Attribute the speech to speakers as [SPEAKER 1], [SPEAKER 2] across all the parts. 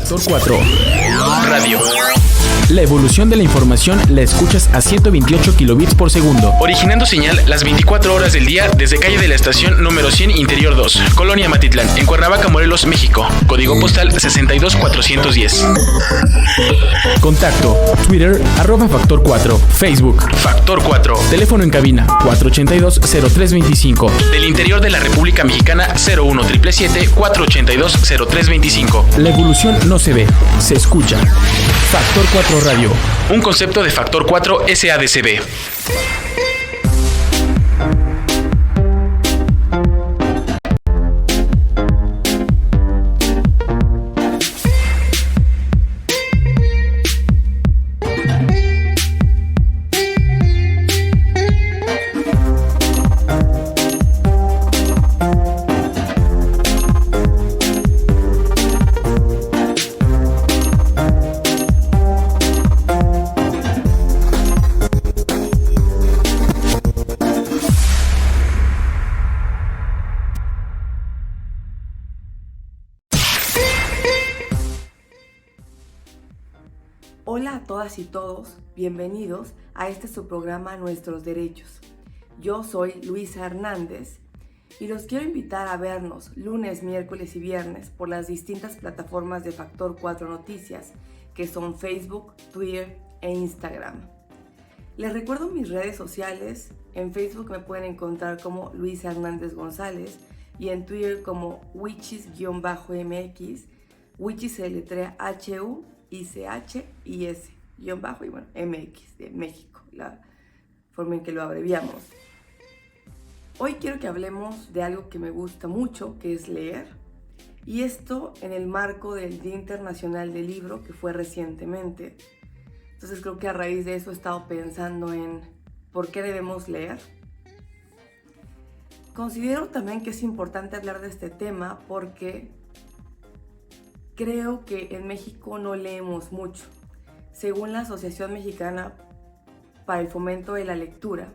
[SPEAKER 1] Factor 4 Radio. La evolución de la información la escuchas a 128 kilobits por segundo, originando señal las 24 horas del día desde calle de la estación número 100 Interior 2, Colonia Matitlán, en Cuernavaca, Morelos, México. Código postal 62410. Contacto: Twitter @Factor 4, Facebook Factor 4, teléfono en cabina 482-0325, del interior de la República Mexicana 01777-482-0325. La evolución no se ve, se escucha. Factor 4 Radio, un concepto de Factor 4 SADCB.
[SPEAKER 2] Hola a todas y todos, bienvenidos a su programa Nuestros Derechos. Yo soy Luisa Hernández y los quiero invitar a vernos lunes, miércoles y viernes por las distintas plataformas de Factor 4 Noticias, que son Facebook, Twitter e Instagram. Les recuerdo mis redes sociales. En Facebook me pueden encontrar como Luisa Hernández González y en Twitter como Wichis-MX. Wichis se letrea HUICHIS _ y bueno, MX de México, la forma en que lo abreviamos. Hoy quiero que hablemos de algo que me gusta mucho, que es leer, y esto en el marco del Día Internacional del Libro, que fue recientemente. Entonces creo que a raíz de eso he estado pensando en por qué debemos leer. Considero también que es importante hablar de este tema porque creo que en México no leemos mucho. Según la Asociación Mexicana para el Fomento de la Lectura,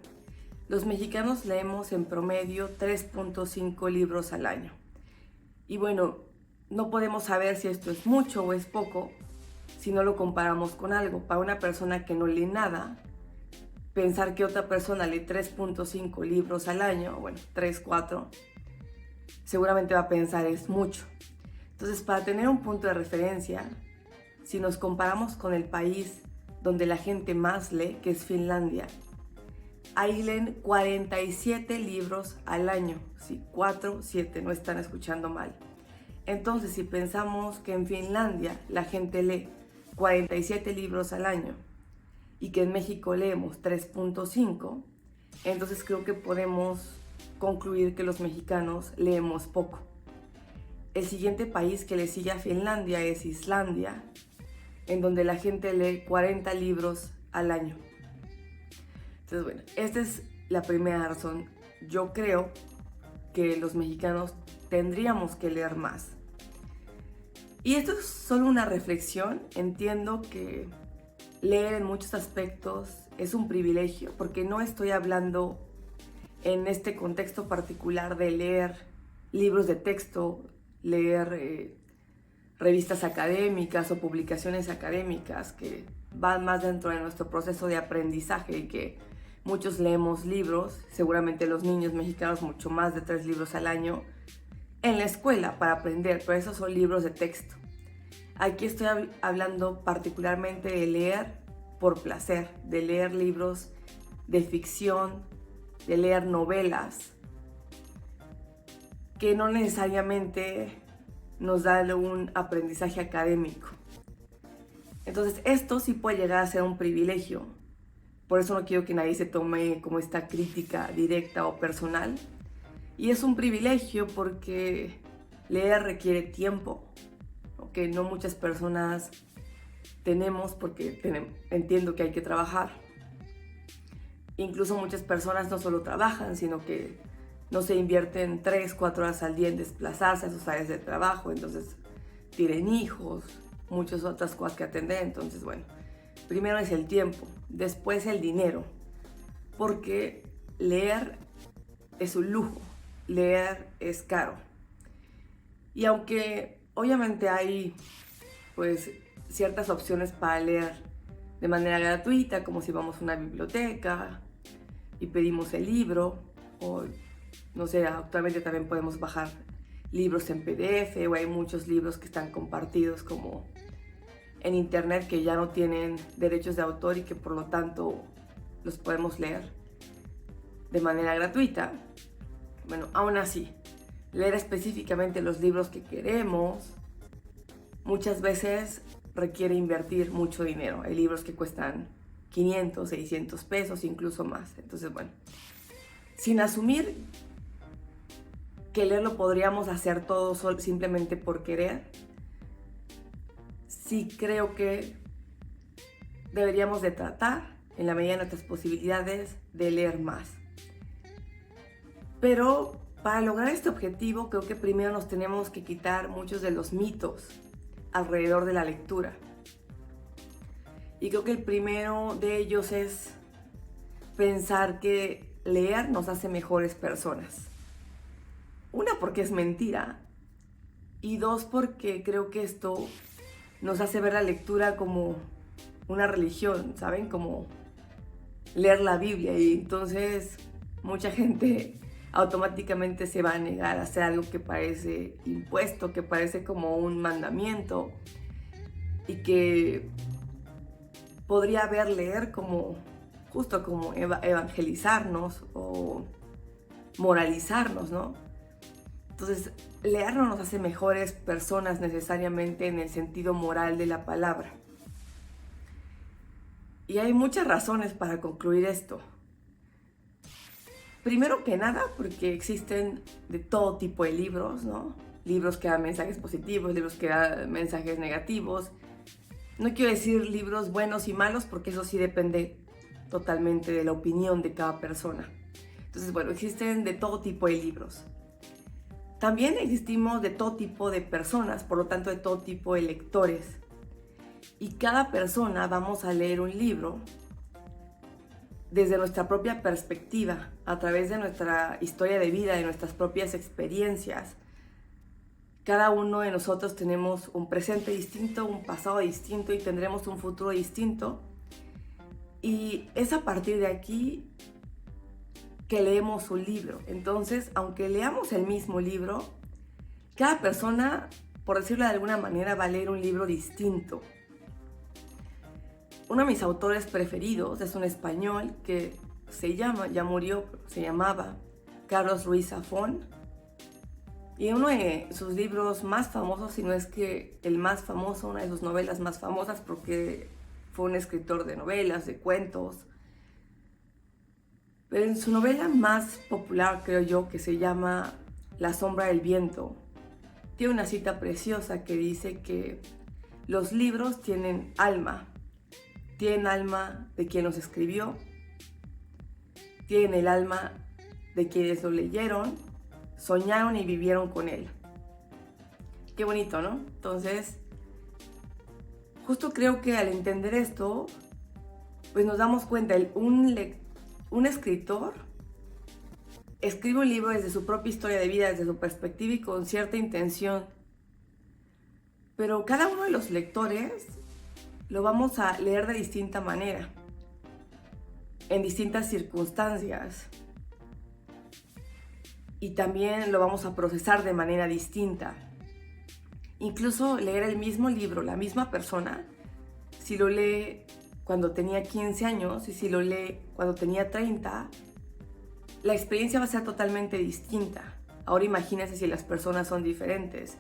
[SPEAKER 2] los mexicanos leemos en promedio 3.5 libros al año. Y bueno, no podemos saber si esto es mucho o es poco si no lo comparamos con algo. Para una persona que no lee nada, pensar que otra persona lee 3.5 libros al año, bueno, 3, 4, seguramente va a pensar es mucho. Entonces, para tener un punto de referencia, si nos comparamos con el país donde la gente más lee, que es Finlandia, ahí leen 47 libros al año. Sí, 4, 7, no están escuchando mal. Entonces, si pensamos que en Finlandia la gente lee 47 libros al año y que en México leemos 3.5, entonces creo que podemos concluir que los mexicanos leemos poco. El siguiente país que le sigue a Finlandia es Islandia, en donde la gente lee 40 libros al año. Entonces, bueno, esta es la primera razón. Yo creo que los mexicanos tendríamos que leer más. Y esto es solo una reflexión. Entiendo que leer en muchos aspectos es un privilegio, porque no estoy hablando en este contexto particular de leer libros de texto, leer revistas académicas o publicaciones académicas que van más dentro de nuestro proceso de aprendizaje y que muchos leemos libros, seguramente los niños mexicanos mucho más de 3 libros al año en la escuela para aprender, pero esos son libros de texto. Aquí estoy hablando particularmente de leer por placer, de leer libros de ficción, de leer novelas, que no necesariamente nos da un aprendizaje académico. Entonces esto sí puede llegar a ser un privilegio. Por eso no quiero que nadie se tome como esta crítica directa o personal. Y es un privilegio porque leer requiere tiempo, que no muchas personas tenemos porque entiendo que hay que trabajar. Incluso muchas personas no solo trabajan, sino que no se invierten 3, 4 horas al día en desplazarse a sus áreas de trabajo, entonces tienen hijos, muchas otras cosas que atender. Entonces, bueno, primero es el tiempo, después el dinero, porque leer es un lujo, leer es caro. Y aunque obviamente hay pues ciertas opciones para leer de manera gratuita, como si vamos a una biblioteca y pedimos el libro, o no sé, actualmente también podemos bajar libros en PDF, o hay muchos libros que están compartidos como en internet que ya no tienen derechos de autor y que por lo tanto los podemos leer de manera gratuita. Bueno, aún así, leer específicamente los libros que queremos muchas veces requiere invertir mucho dinero. Hay libros que cuestan 500, 600 pesos, incluso más. Entonces, bueno, sin asumir que leer lo podríamos hacer todo simplemente por querer, sí creo que deberíamos de tratar, en la medida de nuestras posibilidades, de leer más. Pero para lograr este objetivo, creo que primero nos tenemos que quitar muchos de los mitos alrededor de la lectura. Y creo que el primero de ellos es pensar que leer nos hace mejores personas. Una, porque es mentira. Y dos, porque creo que esto nos hace ver la lectura como una religión, ¿saben? Como leer la Biblia. Y entonces mucha gente automáticamente se va a negar a hacer algo que parece impuesto, que parece como un mandamiento y que podría ver leer como justo como evangelizarnos o moralizarnos, ¿no? Entonces, leer no nos hace mejores personas necesariamente en el sentido moral de la palabra. Y hay muchas razones para concluir esto. Primero que nada, porque existen de todo tipo de libros, ¿no? Libros que dan mensajes positivos, libros que dan mensajes negativos. No quiero decir libros buenos y malos, porque eso sí depende totalmente de la opinión de cada persona. Entonces, bueno, existen de todo tipo de libros. También existimos de todo tipo de personas, por lo tanto de todo tipo de lectores. Y cada persona vamos a leer un libro desde nuestra propia perspectiva, a través de nuestra historia de vida, de nuestras propias experiencias. Cada uno de nosotros tenemos un presente distinto, un pasado distinto y tendremos un futuro distinto. Y es a partir de aquí que leemos un libro. Entonces, aunque leamos el mismo libro, cada persona, por decirlo de alguna manera, va a leer un libro distinto. Uno de mis autores preferidos es un español que ya murió, se llamaba Carlos Ruiz Zafón. Y uno de sus libros más famosos, si no es que el más famoso, una de sus novelas más famosas, porque fue un escritor de novelas, de cuentos. Pero en su novela más popular, creo yo, que se llama La sombra del viento, tiene una cita preciosa que dice que los libros tienen alma de quien los escribió, tienen el alma de quienes lo leyeron, soñaron y vivieron con él. Qué bonito, ¿no? Entonces, justo creo que al entender esto, pues nos damos cuenta, un escritor escribe un libro desde su propia historia de vida, desde su perspectiva y con cierta intención. Pero cada uno de los lectores lo vamos a leer de distinta manera, en distintas circunstancias. Y también lo vamos a procesar de manera distinta. Incluso leer el mismo libro, la misma persona, si lo lee cuando tenía 15 años y si lo lee cuando tenía 30, la experiencia va a ser totalmente distinta. Ahora imagínense si las personas son diferentes.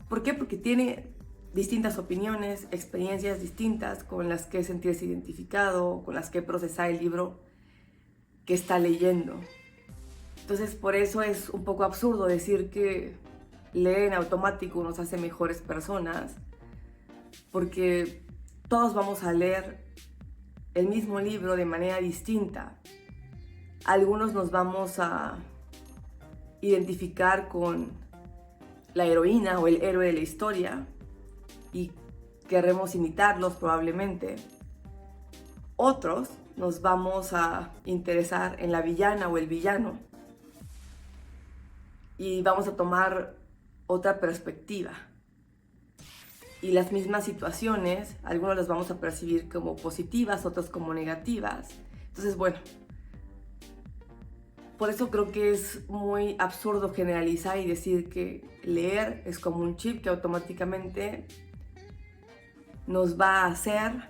[SPEAKER 2] ¿Por qué? Porque tiene distintas opiniones, experiencias distintas con las que sentirse identificado, con las que procesar el libro que está leyendo. Entonces, por eso es un poco absurdo decir que leer en automático nos hace mejores personas, porque todos vamos a leer el mismo libro de manera distinta. Algunos nos vamos a identificar con la heroína o el héroe de la historia y querremos imitarlos probablemente. Otros nos vamos a interesar en la villana o el villano y vamos a tomar otra perspectiva. y las mismas situaciones, algunos las vamos a percibir como positivas, otros como negativas. Entonces, bueno, por eso creo que es muy absurdo generalizar y decir que leer es como un chip que automáticamente nos va a hacer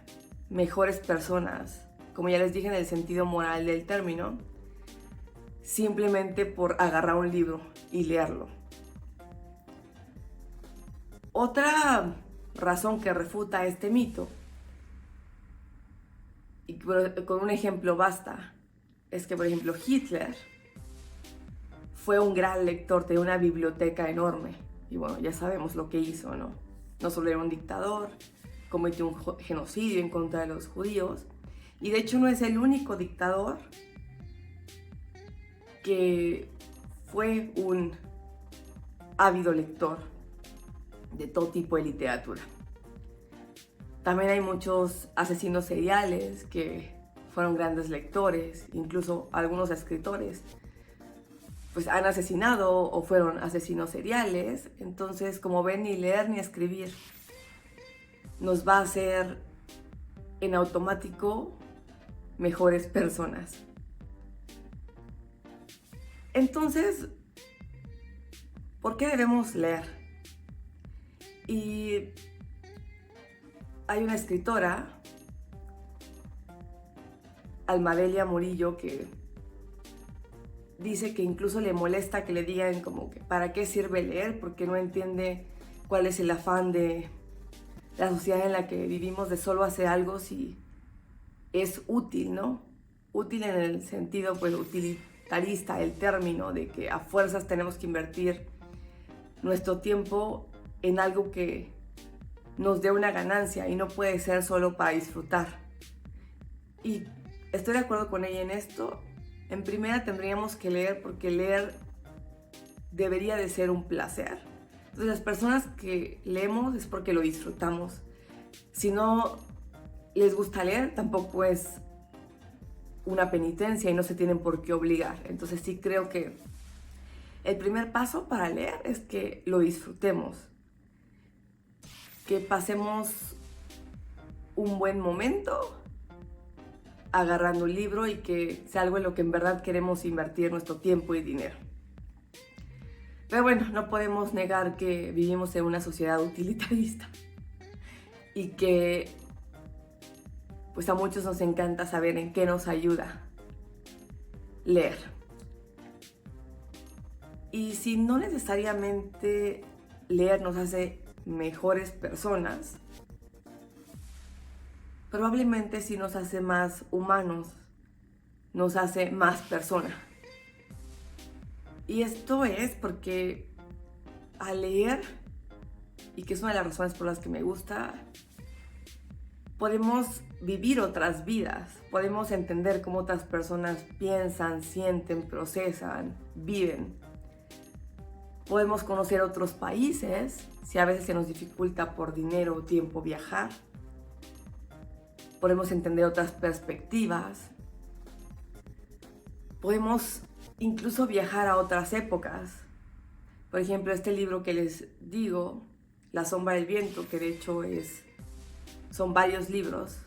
[SPEAKER 2] mejores personas, como ya les dije en el sentido moral del término, simplemente por agarrar un libro y leerlo. Otra razón que refuta este mito, y con un ejemplo basta, es que por ejemplo Hitler fue un gran lector, de una biblioteca enorme, y bueno, ya sabemos lo que hizo, ¿no? No solo era un dictador, cometió un genocidio en contra de los judíos, y de hecho no es el único dictador que fue un ávido lector de todo tipo de literatura. También hay muchos asesinos seriales que fueron grandes lectores, incluso algunos escritores pues han asesinado o fueron asesinos seriales. Entonces, como ven, ni leer ni escribir nos va a hacer en automático mejores personas. Entonces, ¿por qué debemos leer? Y hay una escritora, Almadelia Murillo, que dice que incluso le molesta que le digan como que para qué sirve leer, porque no entiende cuál es el afán de la sociedad en la que vivimos de solo hacer algo si es útil, ¿no? Útil en el sentido pues utilitarista del término, de que a fuerzas tenemos que invertir nuestro tiempo en algo que nos dé una ganancia y no puede ser solo para disfrutar. Y estoy de acuerdo con ella en esto. En primera tendríamos que leer porque leer debería de ser un placer. Entonces las personas que leemos es porque lo disfrutamos. Si no les gusta leer, tampoco es una penitencia y no se tienen por qué obligar. Entonces sí creo que el primer paso para leer es que lo disfrutemos, que pasemos un buen momento agarrando un libro y que sea algo en lo que en verdad queremos invertir nuestro tiempo y dinero. Pero bueno, no podemos negar que vivimos en una sociedad utilitarista y que pues a muchos nos encanta saber en qué nos ayuda leer. Y si no necesariamente leer nos hace mejores personas, probablemente sí nos hace más humanos, nos hace más persona. Y esto es porque al leer, y que es una de las razones por las que me gusta, podemos vivir otras vidas, podemos entender cómo otras personas piensan, sienten, procesan, viven. Podemos conocer otros países, si a veces se nos dificulta por dinero o tiempo viajar. Podemos entender otras perspectivas. Podemos incluso viajar a otras épocas. Por ejemplo, este libro que les digo, La sombra del viento, que de hecho son varios libros,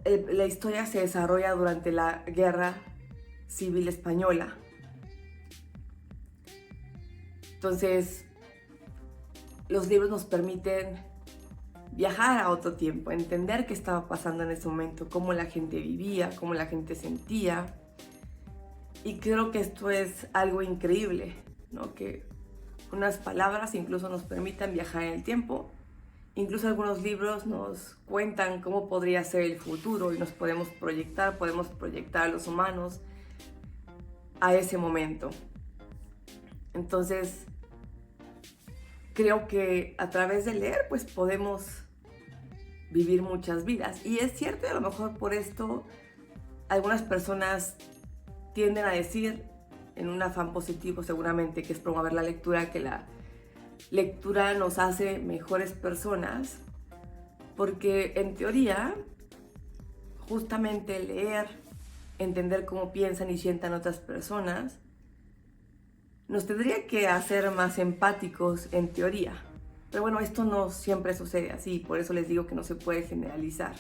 [SPEAKER 2] la historia se desarrolla durante la Guerra Civil Española. Entonces, los libros nos permiten viajar a otro tiempo, entender qué estaba pasando en ese momento, cómo la gente vivía, cómo la gente sentía. Y creo que esto es algo increíble, ¿no? Que unas palabras incluso nos permitan viajar en el tiempo. Incluso algunos libros nos cuentan cómo podría ser el futuro y nos podemos proyectar a los humanos a ese momento. Entonces, creo que a través de leer pues podemos vivir muchas vidas. Y es cierto, y a lo mejor por esto algunas personas tienden a decir, en un afán positivo seguramente, que es promover la lectura, que la lectura nos hace mejores personas, porque en teoría justamente leer, entender cómo piensan y sientan otras personas, nos tendría que hacer más empáticos en teoría. Pero bueno, esto no siempre sucede así, por eso les digo que no se puede generalizar.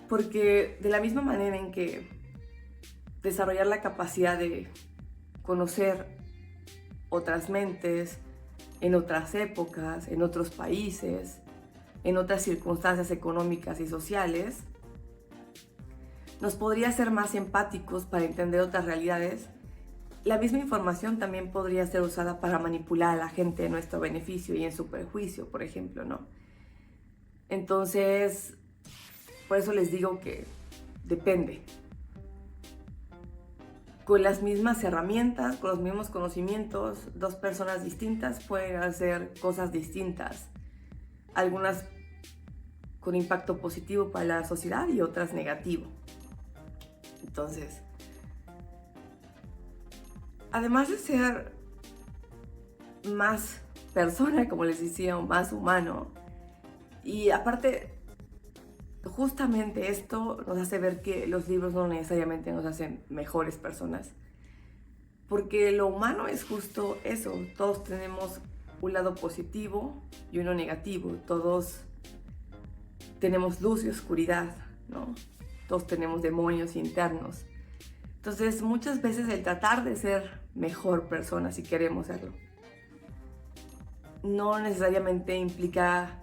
[SPEAKER 2] Porque de la misma manera en que desarrollar la capacidad de conocer otras mentes en otras épocas, en otros países, en otras circunstancias económicas y sociales, nos podría hacer más empáticos para entender otras realidades. La misma información también podría ser usada para manipular a la gente en nuestro beneficio y en su perjuicio, por ejemplo, ¿no? Entonces, por eso les digo que depende. Con las mismas herramientas, con los mismos conocimientos, dos personas distintas pueden hacer cosas distintas. Algunas con impacto positivo para la sociedad y otras negativo. Entonces, además de ser más persona, como les decía, o más humano, y aparte, justamente esto nos hace ver que los libros no necesariamente nos hacen mejores personas, porque lo humano es justo eso. Todos tenemos un lado positivo y uno negativo, todos tenemos luz y oscuridad, ¿no? Todos tenemos demonios internos. Entonces, muchas veces el tratar de ser mejor persona, si queremos serlo, no necesariamente implica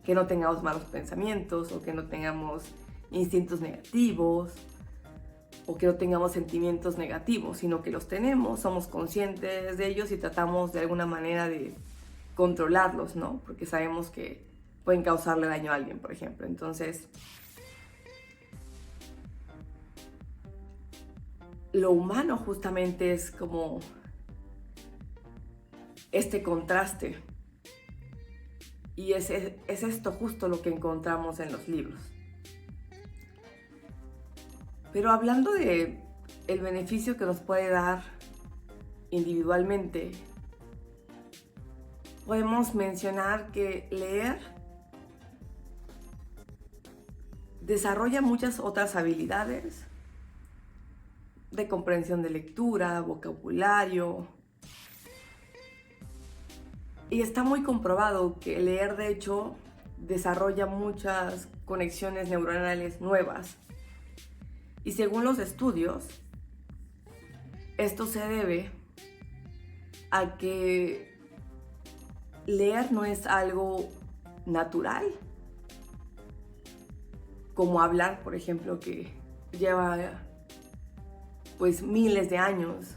[SPEAKER 2] que no tengamos malos pensamientos o que no tengamos instintos negativos o que no tengamos sentimientos negativos, sino que los tenemos, somos conscientes de ellos y tratamos de alguna manera de controlarlos, ¿no? Porque sabemos que pueden causarle daño a alguien, por ejemplo. Entonces, lo humano justamente es como este contraste. Y es esto justo lo que encontramos en los libros. Pero hablando de el beneficio que nos puede dar individualmente, podemos mencionar que leer desarrolla muchas otras habilidades de comprensión de lectura, vocabulario. Y está muy comprobado que leer, de hecho, desarrolla muchas conexiones neuronales nuevas. Y según los estudios, esto se debe a que leer no es algo natural, como hablar, por ejemplo, que lleva pues miles de años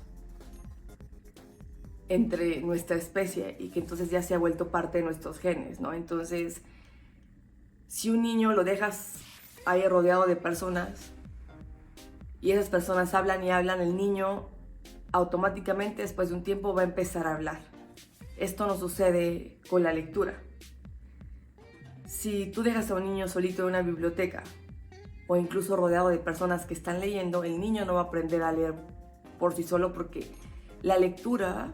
[SPEAKER 2] entre nuestra especie y que entonces ya se ha vuelto parte de nuestros genes, ¿no? Entonces, si un niño lo dejas ahí rodeado de personas y esas personas hablan y hablan, el niño automáticamente después de un tiempo va a empezar a hablar. Esto no sucede con la lectura. Si tú dejas a un niño solito en una biblioteca o incluso rodeado de personas que están leyendo, el niño no va a aprender a leer por sí solo, porque la lectura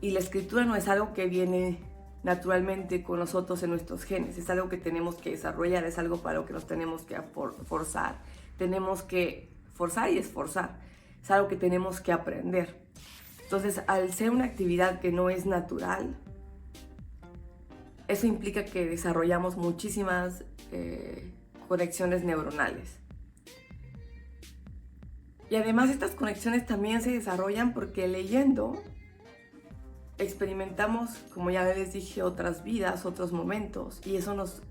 [SPEAKER 2] y la escritura no es algo que viene naturalmente con nosotros en nuestros genes, es algo que tenemos que desarrollar, es algo para lo que nos tenemos que forzar. Tenemos que forzar y esforzar, es algo que tenemos que aprender. Entonces, al ser una actividad que no es natural, eso implica que desarrollamos muchísimas conexiones neuronales. Y además estas conexiones también se desarrollan porque leyendo experimentamos, como ya les dije, otras vidas, otros momentos, y eso nos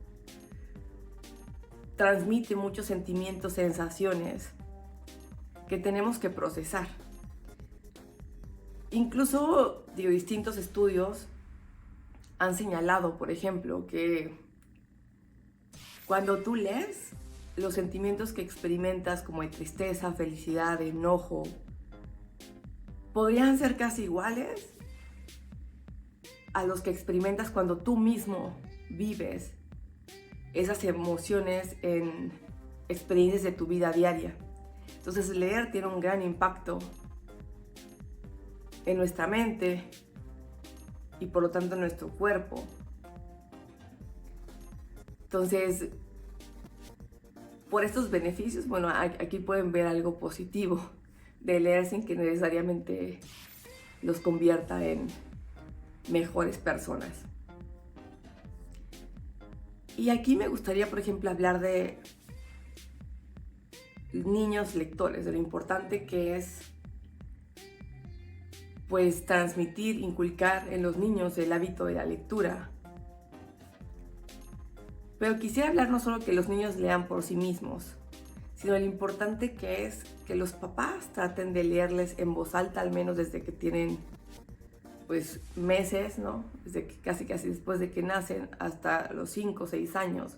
[SPEAKER 2] transmite muchos sentimientos, sensaciones que tenemos que procesar. Incluso, distintos estudios han señalado, por ejemplo, que cuando tú lees, los sentimientos que experimentas como de tristeza, felicidad, enojo, podrían ser casi iguales a los que experimentas cuando tú mismo vives esas emociones en experiencias de tu vida diaria. Entonces, leer tiene un gran impacto en nuestra mente y por lo tanto en nuestro cuerpo. Entonces, por estos beneficios, bueno, aquí pueden ver algo positivo de leer sin que necesariamente los convierta en mejores personas. Y aquí me gustaría, por ejemplo, hablar de niños lectores, de lo importante que es pues transmitir, inculcar en los niños el hábito de la lectura. Pero quisiera hablar no solo que los niños lean por sí mismos, sino lo importante que es que los papás traten de leerles en voz alta, al menos desde que tienen pues meses, ¿no? Desde que casi después de que nacen hasta los 5 o 6 años.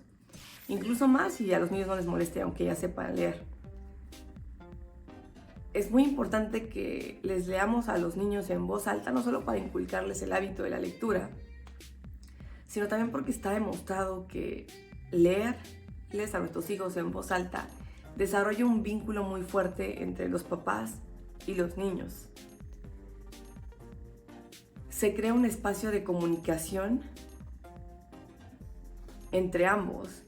[SPEAKER 2] Incluso más si a los niños no les moleste, aunque ya sepan leer. Es muy importante que les leamos a los niños en voz alta, no solo para inculcarles el hábito de la lectura, sino también porque está demostrado que leerles a nuestros hijos en voz alta desarrolla un vínculo muy fuerte entre los papás y los niños. Se crea un espacio de comunicación entre ambos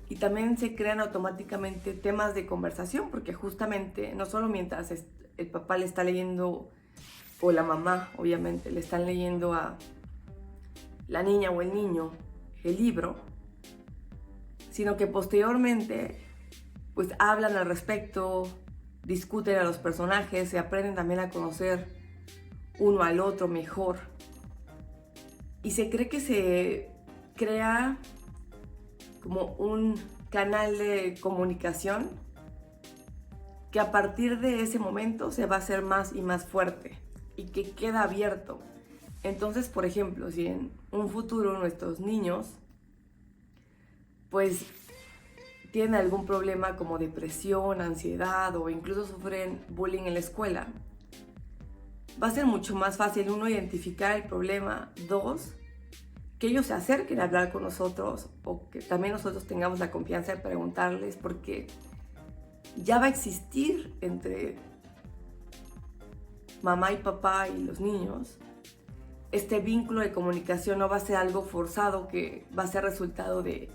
[SPEAKER 2] y también se crean automáticamente temas de conversación, porque justamente no solo mientras el papá le está leyendo, o la mamá obviamente le están leyendo a la niña o el niño el libro, sino que posteriormente pues hablan al respecto, discuten a los personajes, se aprenden también a conocer uno al otro mejor. Y se cree que se crea como un canal de comunicación que a partir de ese momento se va a hacer más y más fuerte y que queda abierto. Entonces, por ejemplo, si en un futuro nuestros niños pues tienen algún problema como depresión, ansiedad o incluso sufren bullying en la escuela, va a ser mucho más fácil, uno, identificar el problema, dos, que ellos se acerquen a hablar con nosotros o que también nosotros tengamos la confianza de preguntarles, porque ya va a existir entre mamá y papá y los niños este vínculo de comunicación. No va a ser algo forzado que va a ser resultado de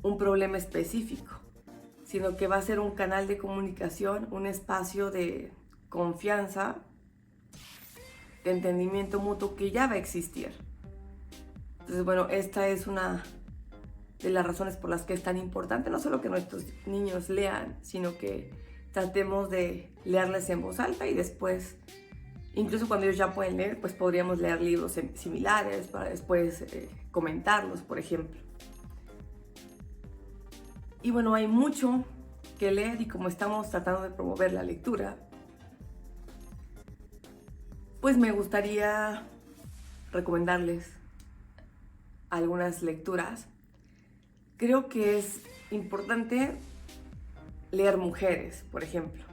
[SPEAKER 2] un problema específico, sino que va a ser un canal de comunicación, un espacio de confianza, de entendimiento mutuo que ya va a existir. Entonces, bueno, esta es una de las razones por las que es tan importante no solo que nuestros niños lean, sino que tratemos de leerles en voz alta y después, incluso cuando ellos ya pueden leer, pues podríamos leer libros similares para después comentarlos, por ejemplo. Y bueno, hay mucho que leer y como estamos tratando de promover la lectura, pues me gustaría recomendarles algunas lecturas. Creo que es importante leer mujeres, por ejemplo,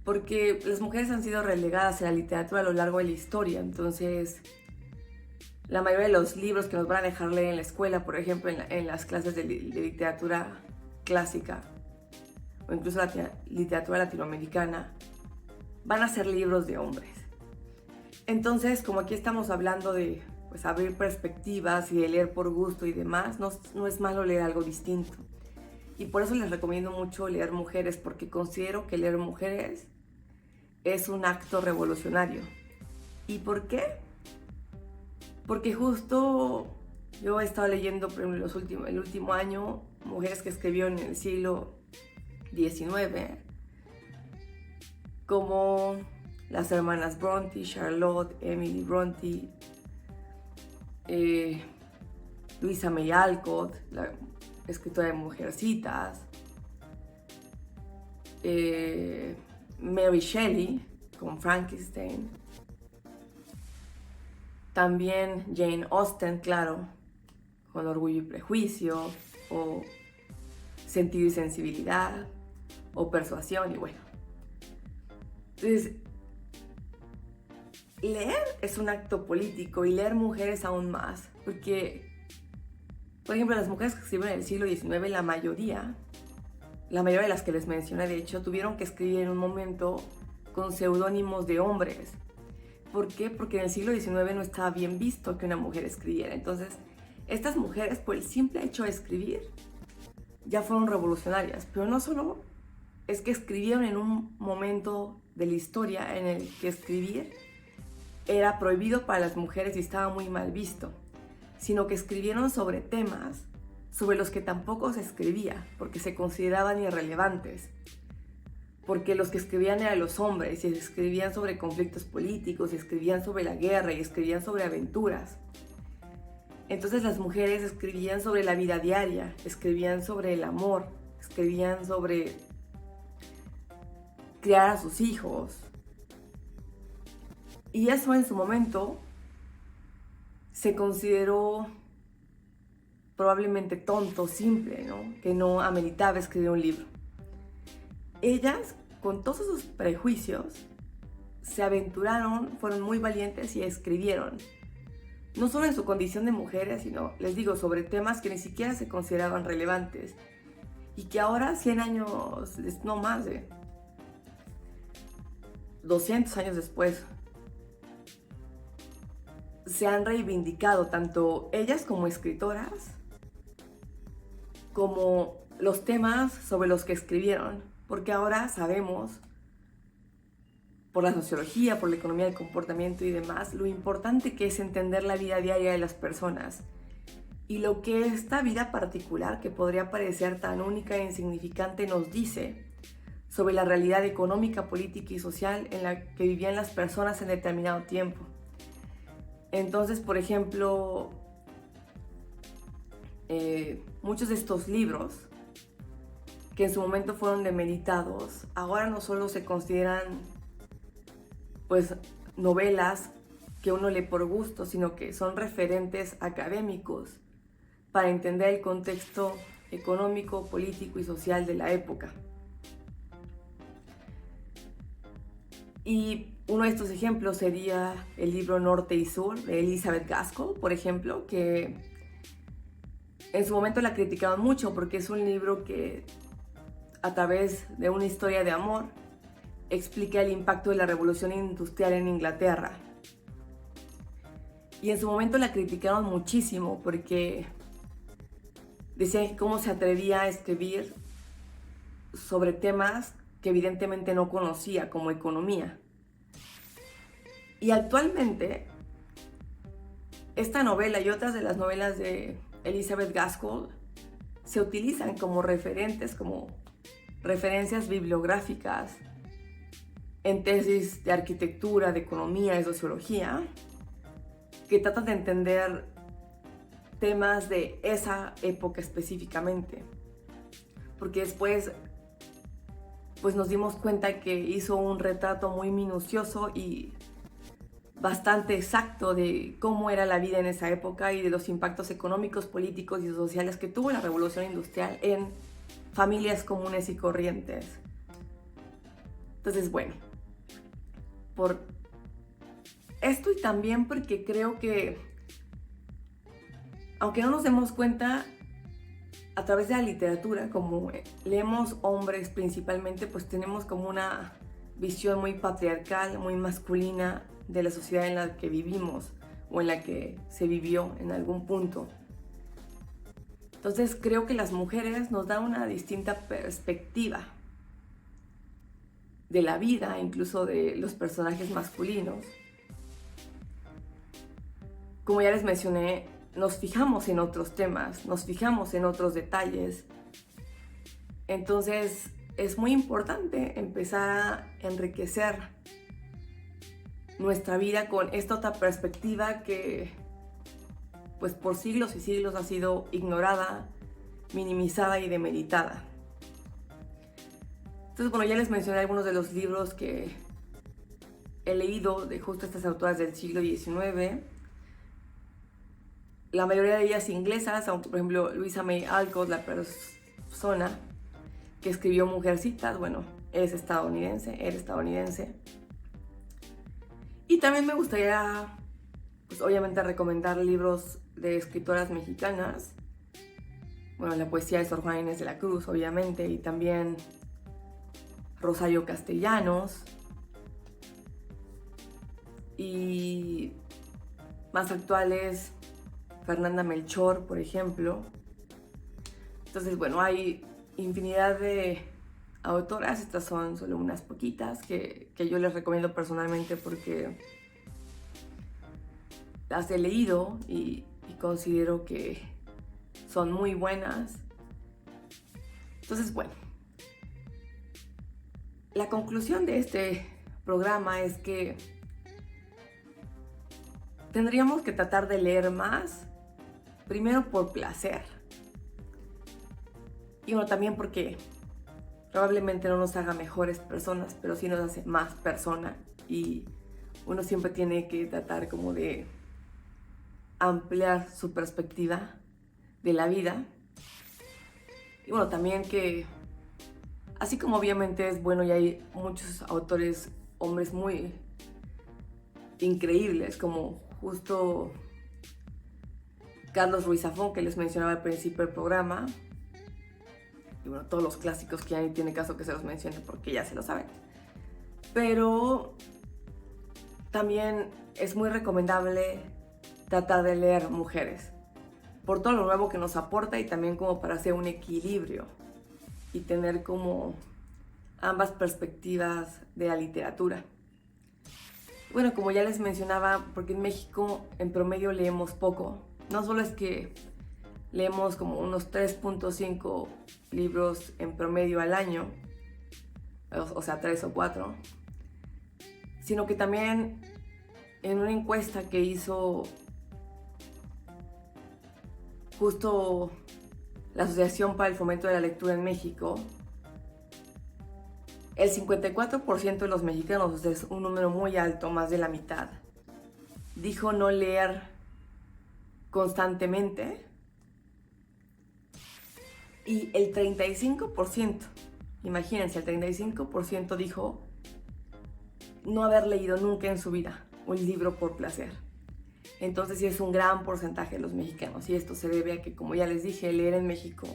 [SPEAKER 2] porque las mujeres han sido relegadas en la literatura a lo largo de la historia. Entonces, la mayoría de los libros que nos van a dejar leer en la escuela, por ejemplo, en las clases de literatura clásica o incluso la literatura latinoamericana, van a ser libros de hombres. Entonces, como aquí estamos hablando de pues, abrir perspectivas y de leer por gusto y demás, no es malo leer algo distinto. Y por eso les recomiendo mucho leer mujeres, porque considero que leer mujeres es un acto revolucionario. ¿Y por qué? Porque justo yo he estado leyendo por ejemplo, el último año mujeres que escribieron en el siglo XIX, como las hermanas Bronte, Charlotte, Emily Bronte, Louisa May Alcott, la escritora de Mujercitas, Mary Shelley con Frankenstein, también Jane Austen, claro, con Orgullo y Prejuicio, o Sentido y Sensibilidad, o Persuasión, y bueno. Entonces, leer es un acto político y leer mujeres aún más, porque, por ejemplo, las mujeres que escribieron en el siglo XIX, la mayoría de las que les mencioné, de hecho, tuvieron que escribir en un momento con seudónimos de hombres. ¿Por qué? Porque en el siglo XIX no estaba bien visto que una mujer escribiera. Entonces, estas mujeres, por el simple hecho de escribir, ya fueron revolucionarias. Pero no solo es que escribieron en un momento de la historia en el que escribir era prohibido para las mujeres y estaba muy mal visto, sino que escribieron sobre temas sobre los que tampoco se escribía, porque se consideraban irrelevantes, porque los que escribían eran los hombres, y escribían sobre conflictos políticos, y escribían sobre la guerra, y escribían sobre aventuras. Entonces las mujeres escribían sobre la vida diaria, escribían sobre el amor, escribían sobre criar a sus hijos. Y eso en su momento se consideró probablemente tonto, simple, ¿no? Que no ameritaba escribir un libro. Ellas, con todos esos prejuicios, se aventuraron, fueron muy valientes y escribieron. No solo en su condición de mujeres, sino, les digo, sobre temas que ni siquiera se consideraban relevantes. Y que ahora, 100 años, no más de 200 años después, se han reivindicado tanto ellas como escritoras, como los temas sobre los que escribieron, porque ahora sabemos, por la sociología, por la economía del comportamiento y demás, lo importante que es entender la vida diaria de las personas y lo que esta vida particular, que podría parecer tan única e insignificante, nos dice sobre la realidad económica, política y social en la que vivían las personas en determinado tiempo. Entonces, por ejemplo, muchos de estos libros que en su momento fueron demeritados, ahora no solo se consideran pues novelas que uno lee por gusto, sino que son referentes académicos para entender el contexto económico, político y social de la época. Y uno de estos ejemplos sería el libro Norte y Sur de Elizabeth Gaskell, por ejemplo, que en su momento la criticaban mucho porque es un libro que, a través de una historia de amor, explica el impacto de la revolución industrial en Inglaterra. Y en su momento la criticaron muchísimo porque decían que cómo se atrevía a escribir sobre temas que evidentemente no conocía, como economía. Y actualmente, esta novela y otras de las novelas de Elizabeth Gaskell se utilizan como referentes, como referencias bibliográficas en tesis de arquitectura, de economía, de sociología, que tratan de entender temas de esa época específicamente. Porque después pues nos dimos cuenta que hizo un retrato muy minucioso y bastante exacto de cómo era la vida en esa época y de los impactos económicos, políticos y sociales que tuvo la revolución industrial en familias comunes y corrientes. Entonces, bueno, por esto y también porque creo que, aunque no nos demos cuenta, a través de la literatura, como leemos hombres principalmente, pues tenemos como una visión muy patriarcal, muy masculina de la sociedad en la que vivimos o en la que se vivió en algún punto. Entonces creo que las mujeres nos dan una distinta perspectiva de la vida, incluso de los personajes masculinos. Como ya les mencioné, nos fijamos en otros temas, nos fijamos en otros detalles. Entonces es muy importante empezar a enriquecer nuestra vida con esta otra perspectiva que pues por siglos y siglos ha sido ignorada, minimizada y demeritada. Entonces, bueno, ya les mencioné algunos de los libros que he leído de justo estas autoras del siglo XIX. La mayoría de ellas inglesas, aunque por ejemplo Louisa May Alcott, la persona que escribió Mujercitas, bueno, era estadounidense. Y también me gustaría, pues obviamente, recomendar libros de escritoras mexicanas. Bueno, la poesía de Sor Juana Inés de la Cruz, obviamente, y también Rosario Castellanos. Y más actuales, Fernanda Melchor, por ejemplo. Entonces, bueno, hay infinidad de autoras. Estas son solo unas poquitas que yo les recomiendo personalmente porque las he leído y considero que son muy buenas. Entonces, bueno, la conclusión de este programa es que tendríamos que tratar de leer más, primero por placer, y bueno, también porque probablemente no nos haga mejores personas, pero sí nos hace más persona, y uno siempre tiene que tratar como de ampliar su perspectiva de la vida. Y bueno, también que así como obviamente es bueno y hay muchos autores, hombres muy increíbles, como justo Carlos Ruiz Zafón, que les mencionaba al principio del programa, y bueno, todos los clásicos que ya ni tiene caso que se los mencione porque ya se lo saben, pero también es muy recomendable tratar de leer mujeres por todo lo nuevo que nos aporta y también como para hacer un equilibrio y tener como ambas perspectivas de la literatura. Bueno, como ya les mencionaba, porque en México en promedio leemos poco. No solo es que leemos como unos 3.5 libros en promedio al año, o sea, 3 o 4, sino que también en una encuesta que hizo justo la Asociación para el Fomento de la Lectura en México, el 54% de los mexicanos, o sea, es un número muy alto, más de la mitad, dijo no leer constantemente, y el 35%, imagínense, el 35% dijo no haber leído nunca en su vida un libro por placer. Entonces sí es un gran porcentaje de los mexicanos, y esto se debe a que, como ya les dije, leer en México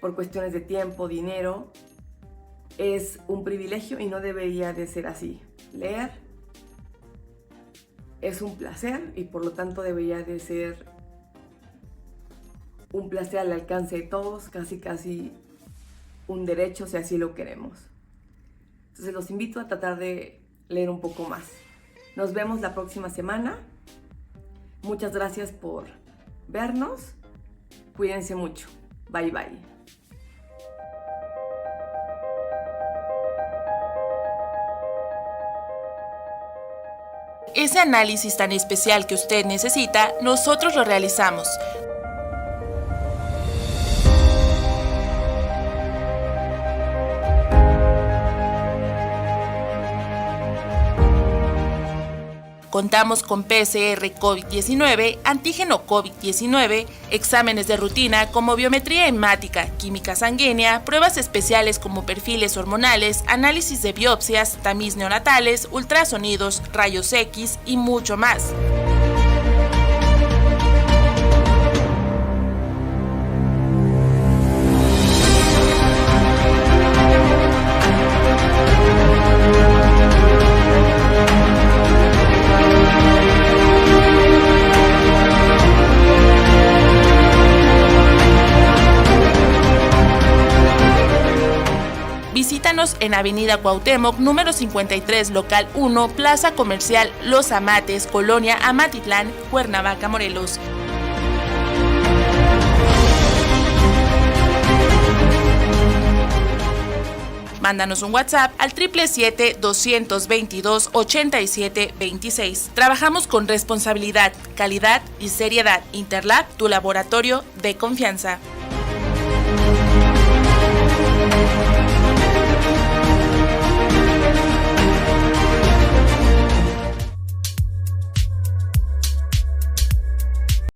[SPEAKER 2] por cuestiones de tiempo, dinero, es un privilegio y no debería de ser así. Leer es un placer y por lo tanto debería de ser un placer al alcance de todos, casi un derecho si así lo queremos. Entonces los invito a tratar de leer un poco más. Nos vemos la próxima semana. Muchas gracias por vernos. Cuídense mucho. Bye bye.
[SPEAKER 3] Ese análisis tan especial que usted necesita, nosotros lo realizamos. Contamos con PCR COVID-19, antígeno COVID-19, exámenes de rutina como biometría hemática, química sanguínea, pruebas especiales como perfiles hormonales, análisis de biopsias, tamiz neonatales, ultrasonidos, rayos X y mucho más. Visítanos en Avenida Cuauhtémoc, número 53, local 1, Plaza Comercial Los Amates, Colonia Amatitlán, Cuernavaca, Morelos. Mándanos un WhatsApp al 777-222-8726. Trabajamos con responsabilidad, calidad y seriedad. Interlab, tu laboratorio de confianza.